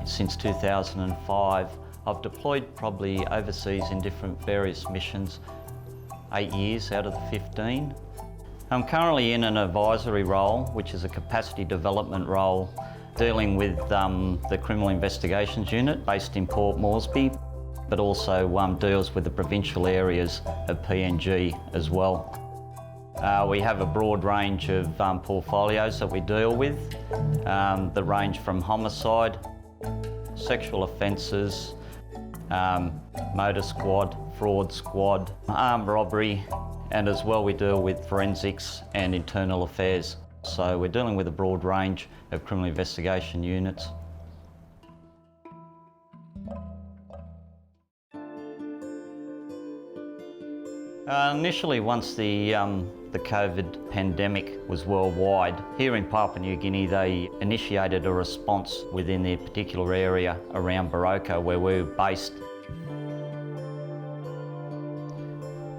since 2005. I've deployed probably overseas in different various missions, 8 years out of the 15. I'm currently in an advisory role, which is a capacity development role, dealing with the Criminal Investigations Unit based in Port Moresby, but also deals with the provincial areas of PNG as well. We have a broad range of portfolios that we deal with, that range from homicide, sexual offences, motor squad, fraud squad, armed robbery, and as well we deal with forensics and internal affairs. So we're dealing with a broad range of criminal investigation units. Initially, once the COVID pandemic was worldwide, here in Papua New Guinea they initiated a response within the particular area around Baroko where we were based.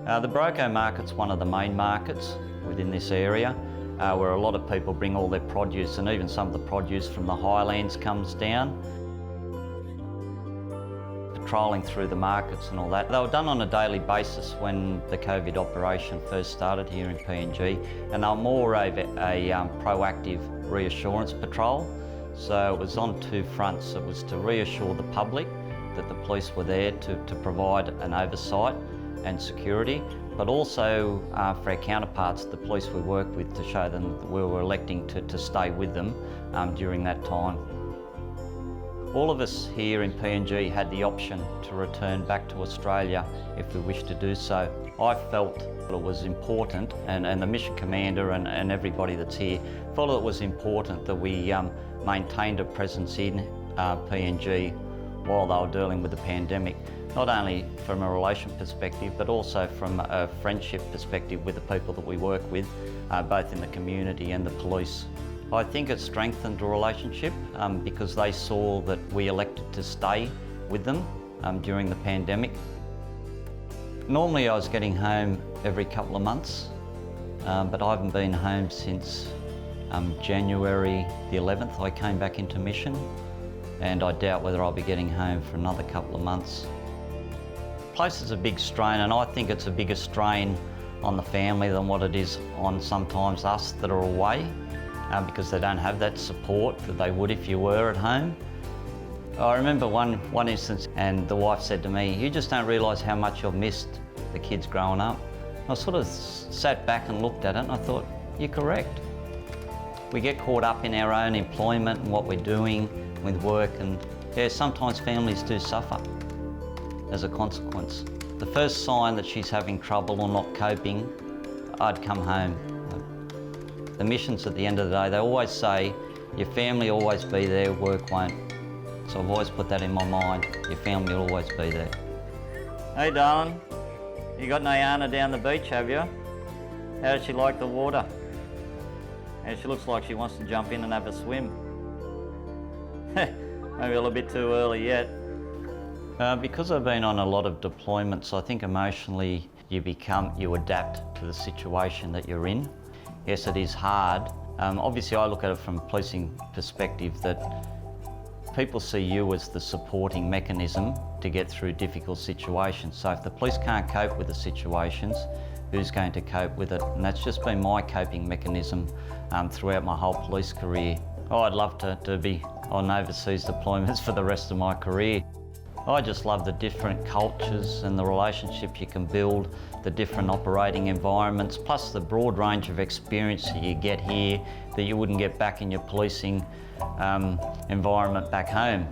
The Baroko market's one of the main markets within this area, where a lot of people bring all their produce, and even some of the produce from the highlands comes down. Patrolling through the markets and all that. They were done on a daily basis when the COVID operation first started here in PNG, and they were more of a proactive reassurance patrol. So it was on two fronts. It was to reassure the public that the police were there to provide an oversight and security, but also for our counterparts, the police we work with, to show them that we were electing to stay with them during that time. All of us here in PNG had the option to return back to Australia if we wished to do so. I felt that it was important, and the mission commander and everybody that's here felt it was important that we maintained a presence in PNG while they were dealing with the pandemic, not only from a relation perspective but also from a friendship perspective with the people that we work with, both in the community and the police. I think it strengthened the relationship because they saw that we elected to stay with them during the pandemic. Normally I was getting home every couple of months, but I haven't been home since January the 11th. I came back into mission, and I doubt whether I'll be getting home for another couple of months. The place is a big strain, and I think it's a bigger strain on the family than what it is on sometimes us that are away, because they don't have that support that they would if you were at home. I remember one instance, and the wife said to me, "You just don't realise how much you've missed the kids growing up." I sort of sat back and looked at it, and I thought, you're correct. We get caught up in our own employment and what we're doing with work, and yeah, sometimes families do suffer as a consequence. The first sign that she's having trouble or not coping, I'd come home. The missions at the end of the day, they always say, your family will always be there, work won't. So I've always put that in my mind, your family will always be there. Hey darling, you got Nayana down the beach, have you? How does she like the water? And she looks like she wants to jump in and have a swim. Maybe a little bit too early yet. Because I've been on a lot of deployments, I think emotionally you adapt to the situation that you're in. Yes, it is hard. Obviously I look at it from a policing perspective that people see you as the supporting mechanism to get through difficult situations. So if the police can't cope with the situations, who's going to cope with it? And that's just been my coping mechanism throughout my whole police career. Oh, I'd love to be on overseas deployments for the rest of my career. I just love the different cultures and the relationships you can build, the different operating environments, plus the broad range of experience that you get here that you wouldn't get back in your policing environment back home.